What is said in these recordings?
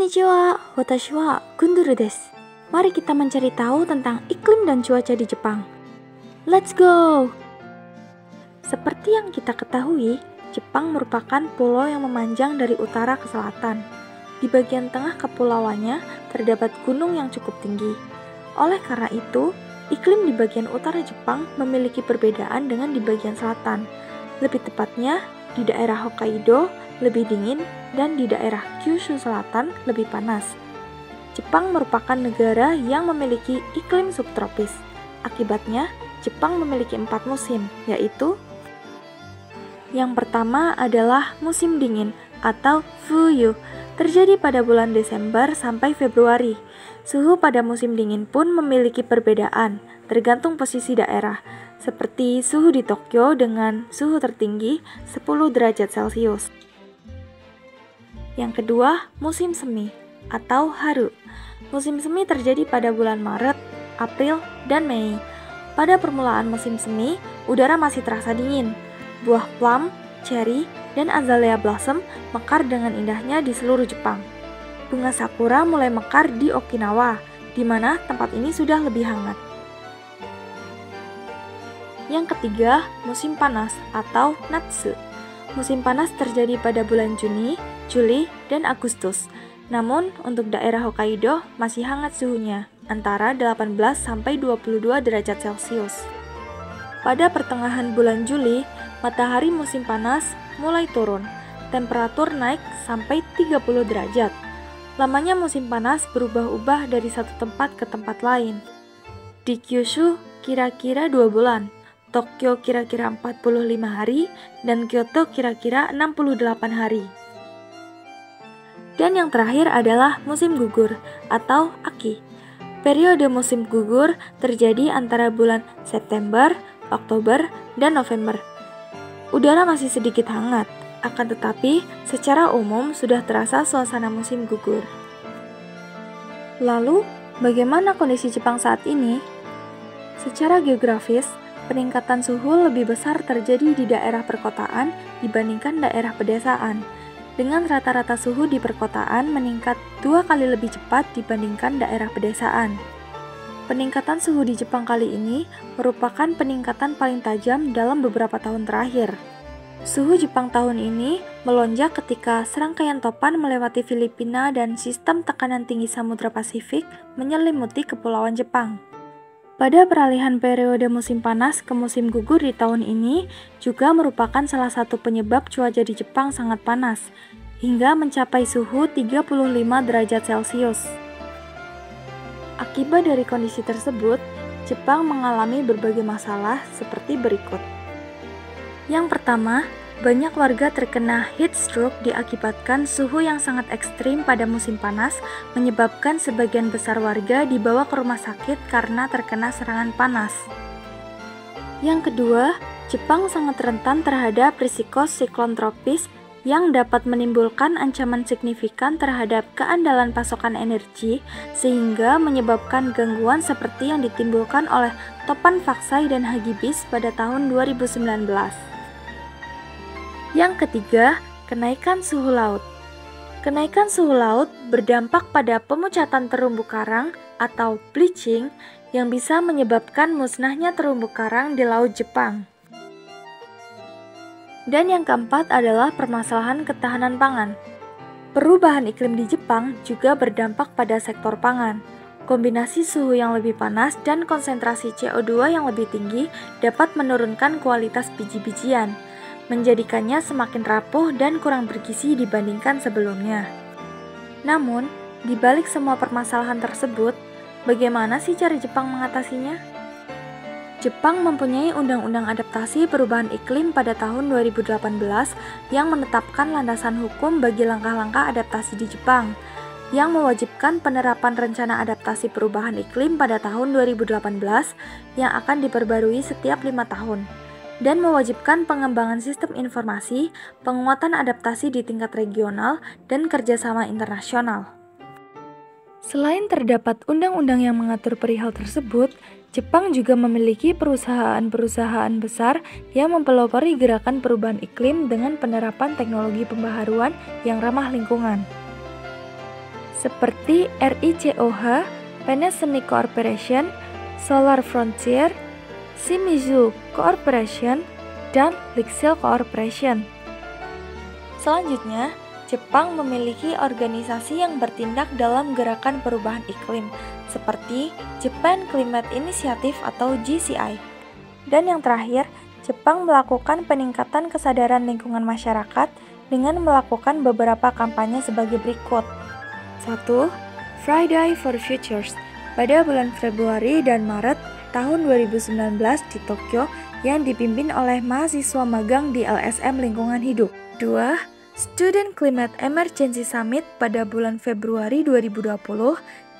Konnichiwa, watashi wa Gunduru desu. Mari kita mencari tahu tentang iklim dan cuaca di Jepang. Let's go! Seperti yang kita ketahui, Jepang merupakan pulau yang memanjang dari utara ke selatan. Di bagian tengah kepulauannya terdapat gunung yang cukup tinggi. Oleh karena itu, iklim di bagian utara Jepang memiliki perbedaan dengan di bagian selatan. Lebih tepatnya, di daerah Hokkaido lebih dingin dan di daerah Kyushu Selatan lebih panas. Jepang merupakan negara yang memiliki iklim subtropis. Akibatnya, Jepang memiliki 4 musim, yaitu yang pertama adalah musim dingin atau Fuyu, terjadi pada bulan Desember sampai Februari. Suhu pada musim dingin pun memiliki perbedaan, tergantung posisi daerah, seperti suhu di Tokyo dengan suhu tertinggi 10 derajat Celcius. Yang kedua, musim semi atau Haru. Musim semi terjadi pada bulan Maret, April, dan Mei. Pada permulaan musim semi, udara masih terasa dingin. Buah plum, cherry, dan azalea blossom mekar dengan indahnya di seluruh Jepang. Bunga sakura mulai mekar di Okinawa, di mana tempat ini sudah lebih hangat. Yang ketiga, musim panas atau Natsu. Musim panas terjadi pada bulan Juni, Juli, dan Agustus. Namun, untuk daerah Hokkaido masih hangat suhunya, antara 18 sampai 22 derajat Celcius. Pada pertengahan bulan Juli, matahari musim panas mulai turun. Temperatur naik sampai 30 derajat. Lamanya musim panas berubah-ubah dari satu tempat ke tempat lain. Di Kyushu kira-kira 2 bulan. Tokyo kira-kira 45 hari, dan Kyoto kira-kira 68 hari. Dan yang terakhir adalah musim gugur atau Aki. Periode musim gugur terjadi antara bulan September, Oktober, dan November. Udara masih sedikit hangat, akan tetapi secara umum sudah terasa suasana musim gugur. Lalu, bagaimana kondisi Jepang saat ini? Secara geografis, peningkatan suhu lebih besar terjadi di daerah perkotaan dibandingkan daerah pedesaan, dengan rata-rata suhu di perkotaan meningkat 2 kali lebih cepat dibandingkan daerah pedesaan. Peningkatan suhu di Jepang kali ini merupakan peningkatan paling tajam dalam beberapa tahun terakhir. Suhu Jepang tahun ini melonjak ketika serangkaian topan melewati Filipina dan sistem tekanan tinggi Samudra Pasifik menyelimuti kepulauan Jepang. Pada peralihan periode musim panas ke musim gugur di tahun ini juga merupakan salah satu penyebab cuaca di Jepang sangat panas, hingga mencapai suhu 35 derajat Celcius. Akibat dari kondisi tersebut, Jepang mengalami berbagai masalah seperti berikut. Yang pertama, banyak warga terkena heat stroke diakibatkan suhu yang sangat ekstrim pada musim panas, menyebabkan sebagian besar warga dibawa ke rumah sakit karena terkena serangan panas. Yang kedua, Jepang sangat rentan terhadap risiko siklon tropis yang dapat menimbulkan ancaman signifikan terhadap keandalan pasokan energi, sehingga menyebabkan gangguan seperti yang ditimbulkan oleh topan Faxai dan Hagibis pada tahun 2019. Yang ketiga, kenaikan suhu laut. Kenaikan suhu laut berdampak pada pemucatan terumbu karang atau bleaching yang bisa menyebabkan musnahnya terumbu karang di Laut Jepang. Dan yang keempat adalah permasalahan ketahanan pangan. Perubahan iklim di Jepang juga berdampak pada sektor pangan. Kombinasi suhu yang lebih panas dan konsentrasi CO2 yang lebih tinggi dapat menurunkan kualitas biji-bijian, menjadikannya semakin rapuh dan kurang bergizi dibandingkan sebelumnya. Namun, di balik semua permasalahan tersebut, bagaimana sih cara Jepang mengatasinya? Jepang mempunyai Undang-Undang Adaptasi Perubahan Iklim pada tahun 2018 yang menetapkan landasan hukum bagi langkah-langkah adaptasi di Jepang, yang mewajibkan penerapan rencana adaptasi perubahan iklim pada tahun 2018 yang akan diperbarui setiap 5 tahun. Dan mewajibkan pengembangan sistem informasi, penguatan adaptasi di tingkat regional, dan kerjasama internasional. Selain terdapat undang-undang yang mengatur perihal tersebut, Jepang juga memiliki perusahaan-perusahaan besar yang mempelopori gerakan perubahan iklim dengan penerapan teknologi pembaharuan yang ramah lingkungan. seperti RICOH, Panasonic Corporation, Solar Frontier, Shimizu Corporation, dan Lixil Corporation. Selanjutnya, Jepang memiliki organisasi yang bertindak dalam gerakan perubahan iklim, seperti Japan Climate Initiative atau JCI. Dan yang terakhir, Jepang melakukan peningkatan kesadaran lingkungan masyarakat dengan melakukan beberapa kampanye sebagai berikut. 1. Friday for Futures. Pada bulan Februari dan Maret tahun 2019 di Tokyo yang dipimpin oleh mahasiswa magang di LSM Lingkungan Hidup. 2. Student Climate Emergency Summit pada bulan Februari 2020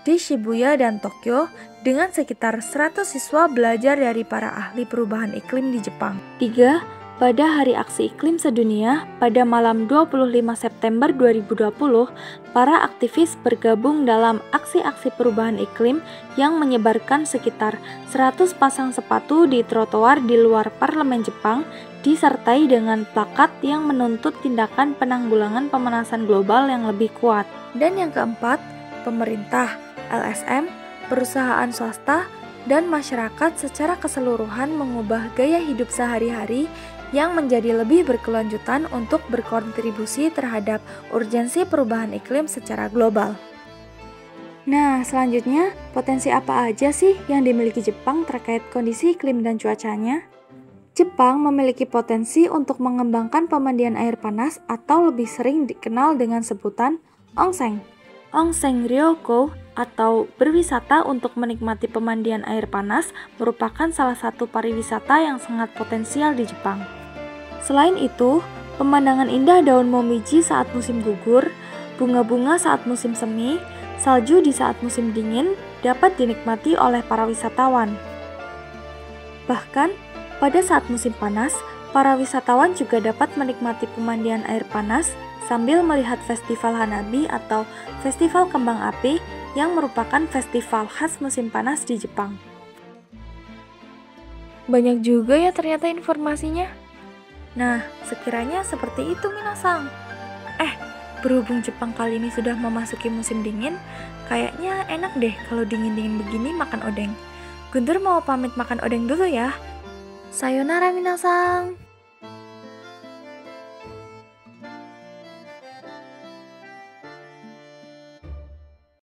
di Shibuya dan Tokyo dengan sekitar 100 siswa belajar dari para ahli perubahan iklim di Jepang. 3. Pada Hari Aksi Iklim Sedunia, pada malam 25 September 2020, para aktivis bergabung dalam aksi-aksi perubahan iklim yang menyebarkan sekitar 100 pasang sepatu di trotoar di luar parlemen Jepang, disertai dengan plakat yang menuntut tindakan penanggulangan pemanasan global yang lebih kuat. Dan yang keempat, pemerintah, LSM, perusahaan swasta, dan masyarakat secara keseluruhan mengubah gaya hidup sehari-hari yang menjadi lebih berkelanjutan untuk berkontribusi terhadap urgensi perubahan iklim secara global. Nah, selanjutnya, potensi apa aja sih yang dimiliki Jepang terkait kondisi iklim dan cuacanya? Jepang memiliki potensi untuk mengembangkan pemandian air panas atau lebih sering dikenal dengan sebutan onsen. Onsen ryoko atau berwisata untuk menikmati pemandian air panas merupakan salah satu pariwisata yang sangat potensial di Jepang. Selain itu, pemandangan indah daun momiji saat musim gugur, bunga-bunga saat musim semi, salju di saat musim dingin dapat dinikmati oleh para wisatawan. Bahkan, pada saat musim panas, para wisatawan juga dapat menikmati pemandian air panas sambil melihat festival Hanabi atau festival kembang api yang merupakan festival khas musim panas di Jepang. Banyak juga ya ternyata informasinya. Nah, sekiranya seperti itu minasang. Berhubung Jepang kali ini sudah memasuki musim dingin, kayaknya enak deh kalau dingin-dingin begini makan odeng. Guntur mau pamit makan odeng dulu ya. Sayonara minasang.